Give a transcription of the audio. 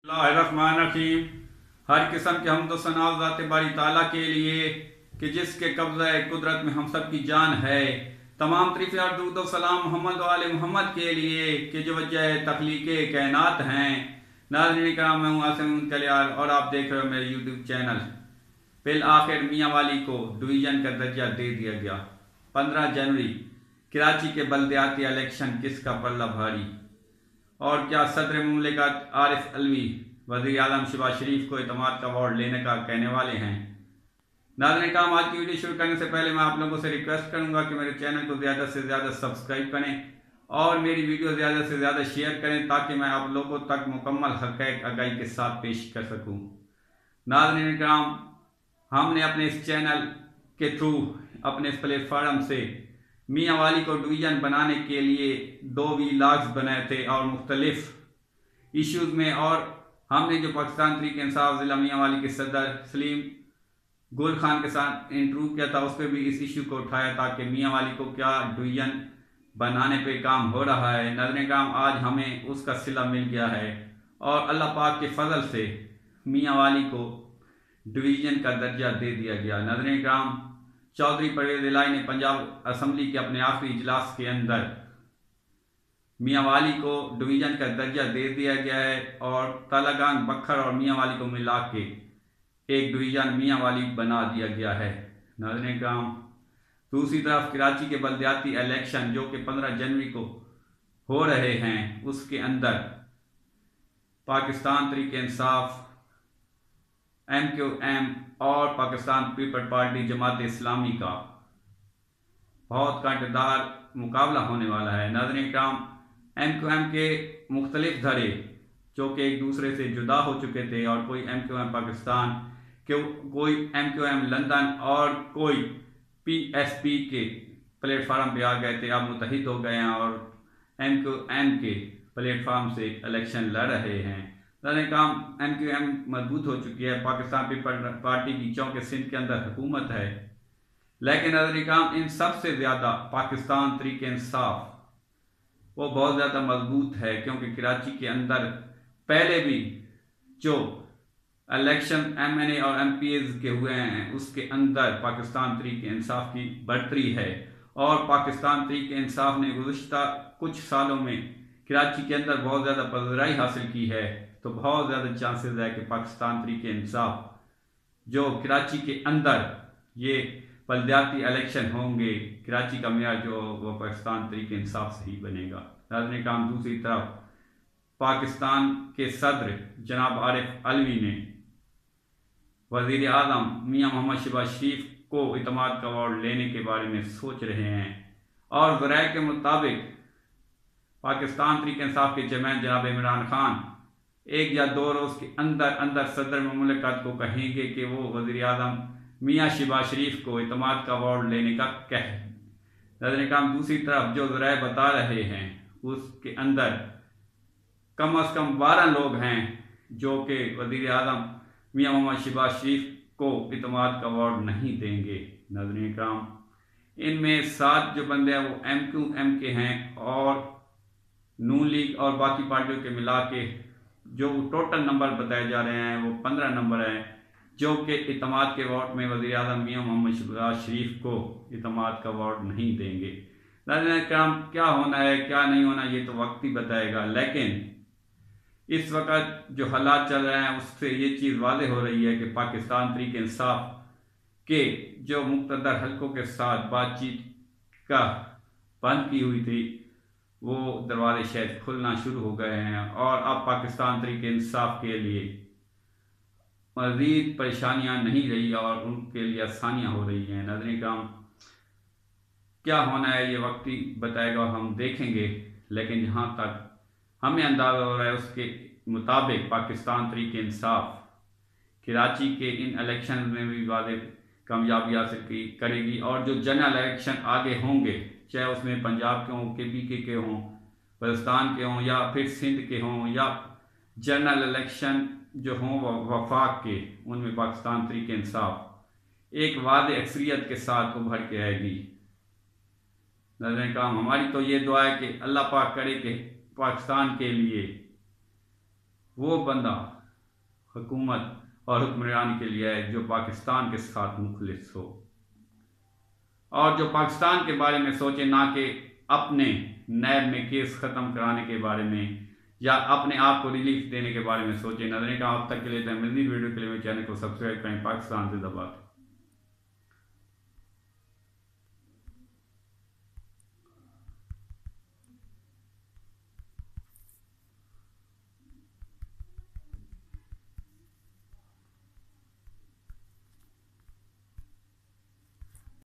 बिस्मिल्लाहिर्रहमानिर्रहीम। हर किस्म के हमदो सना ज़ात बारी ताला के लिए कि जिसके कब्ज़ा कुदरत में हम सब की जान है। तमाम तरीफ़े और दुरूद व सलाम मोहम्मद व आले मोहम्मद के लिए कि जो वजह तख्लीक़े कायनात हैं। नाज़रीन किराम, मैं हूँ आसिम मुतलियार और आप देख रहे हो मेरे यूट्यूब चैनल। बिल आखिर मियाँ वाली को डिवीज़न का दर्जा दे दिया गया। 15 जनवरी कराची के बल्दियाती इलेक्शन किसका पल्ला भारी, और क्या सदर मुमलिकत आरिफ अलवी वज़ीर आज़म शहबाज शरीफ को एतमाद का अवार्ड लेने का कहने वाले हैं। नाज़रीन काम, आज की वीडियो शुरू करने से पहले मैं आप लोगों से रिक्वेस्ट करूंगा कि मेरे चैनल को ज़्यादा से ज़्यादा सब्सक्राइब करें और मेरी वीडियो ज़्यादा से ज़्यादा शेयर करें ताकि मैं आप लोगों तक मुकम्मल हक़ाइक़ आगाही के साथ पेश कर सकूँ। नाज़रीन कराम, हमने अपने इस चैनल के थ्रू अपने इस प्लेटफार्म से मियाँ वाली को डिवीज़न बनाने के लिए 2 व्लॉग्स बनाए थे और मुख्तलिफ इश्यूज़ में, और हमने जो पाकिस्तान तहरीक इंसाफ ज़िला मियाँ वाली के सदर सलीम गुल खान के साथ इंटरव्यू किया था, उस पर भी इस इशू को उठाया था कि मियाँ वाली को क्या डिवीज़न बनाने पे काम हो रहा है। नाज़रीन काम, आज हमें उसका सिला मिल गया है और अल्लाह पाक के फजल से मियाँ वाली को डिवीज़न का दर्जा दे दिया गया। नाज़रीन काम, चौधरी परवेज़ इलाही ने पंजाब असम्बली के अपने आखिरी इजलास के अंदर मियाँ वाली को डिवीज़न का दर्जा दे दिया गया है और तालागांग, बखर और मियाँ वाली को मिला के एक डिवीज़न मियाँ वाली बना दिया गया है। नाज़रीन कराम, दूसरी तरफ कराची के बल्दियाती इलेक्शन जो कि 15 जनवरी को हो रहे हैं, उसके अंदर पाकिस्तान तहरीक इंसाफ, MQM और पाकिस्तान पीपल्स पार्टी जमात इस्लामी का बहुत कांटेदार मुकाबला होने वाला है। नाज़रीन कराम, MQM के मुख्तलिफ धड़े जो कि एक दूसरे से जुदा हो चुके थे और कोई MQM पाकिस्तान के, कोई MQM लंदन और कोई PSP के प्लेटफार्म पे आ गए थे, अब मुत्तहिद हो गए हैं और MQM के प्लेटफार्म से इलेक्शन लड़ रहे हैं। नाज़रीन काम, MQM मजबूत हो चुकी है, पाकिस्तान पीपल्स पार्टी की चौंके सिंध के अंदर हुकूमत है, लेकिन नाज़रीन काम इन सबसे ज़्यादा पाकिस्तान तहरीक इंसाफ वो बहुत ज़्यादा मजबूत है, क्योंकि कराची के अंदर पहले भी जो इलेक्शन MNA और MPs के हुए हैं उसके अंदर पाकिस्तान तहरीक इंसाफ की बढ़तरी है और पाकिस्तान तहरीक इंसाफ ने गुज़िश्ता कुछ सालों में कराची के अंदर बहुत ज़्यादा पज़राई हासिल की है। तो बहुत ज़्यादा चांसेस है कि पाकिस्तान तहरीक इंसाफ जो कराची के अंदर ये बल्दियाती इलेक्शन होंगे, कराची का मेयर जो वो पाकिस्तान तहरीक इंसाफ से ही बनेगा। नाज़रीन काम, दूसरी तरफ पाकिस्तान के सदर जनाब आरिफ अलवी ने वज़ीर आज़म मियाँ मोहम्मद शहबाज शरीफ को इतमाद का अवार्ड लेने के बारे में सोच रहे हैं और ज़राए के मुताबिक पाकिस्तान तहरीक इंसाफ के चेयरमैन जनाब इमरान खान 1 या 2 रोज़ के अंदर अंदर सदर मुमलिकत को कहेंगे कि वो वज़ीर आज़म मियाँ शहबाज शरीफ को इतमाद का अवार्ड लेने का कहे। नाज़रीन काम, दूसरी तरफ जो ज़राए बता रहे हैं उसके अंदर कम अज़ कम 12 लोग हैं जो कि वज़ीर आज़म मियाँ मोहम्मद शहबाज शरीफ को इतमाद का अवार्ड नहीं देंगे। नाज़रीन कराम, इनमें 7 जो बंदे हैं वो MQM के हैं और नून लीग और बाकी पार्टियों के मिला के जो टोटल नंबर बताए जा रहे हैं वो 15 नंबर हैं जो कि इतमाद के अवार्ड में वज़ीर आज़म मियाँ मोहम्मद शहबाज शरीफ को इतमाद का अवार्ड नहीं देंगे। नाज़रीन कराम, क्या होना है क्या नहीं होना ये तो वक्त ही बताएगा, लेकिन इस वक्त जो हालात चल रहे हैं उससे ये चीज़ वाज़ेह हो रही है कि पाकिस्तान तहरीक इंसाफ के जो मुक़्तदर हलकों के साथ बातचीत का बंद की हुई थी वो दरवाजे शायद खुलना शुरू हो गए हैं और अब पाकिस्तान तहरीक इंसाफ के लिए मज़ीद परेशानियां नहीं रही और उनके लिए आसानियां हो रही हैं। नाज़रीन काम, क्या होना है ये वक्त ही बताएगा और हम देखेंगे, लेकिन जहाँ तक हमें अंदाज़ा हो रहा है उसके मुताबिक पाकिस्तान तहरीक इंसाफ कराची के इन इलेक्शन में भी वाज़ेह कामयाबी हासिल करेगी और जो जनरल इलेक्शन आगे होंगे, चाहे उसमें पंजाब के हों, KPK के हों, बलूचिस्तान के हों या फिर सिंध के हों या जनरल इलेक्शन जो हों वफाक के, उनमें पाकिस्तान तहरीक इंसाफ एक वाज़ेह अक्सरियत के साथ उभर के आएगी। नाज़रीन काम, हमारी तो ये दुआ है कि अल्लाह पाक करे कि पाकिस्तान के लिए वो बंदा हुकूमत और हुक्मरानी के लिए है जो पाकिस्तान के साथ मुखलिस हो और जो पाकिस्तान के बारे में सोचे, ना कि अपने नैब में केस ख़त्म कराने के बारे में या अपने आप को रिलीफ देने के बारे में सोचे। नाज़रीन, अब तक के लिए मिलनी वीडियो के लिए मेरे चैनल को सब्सक्राइब करें। पाकिस्तान जिंदाबाद।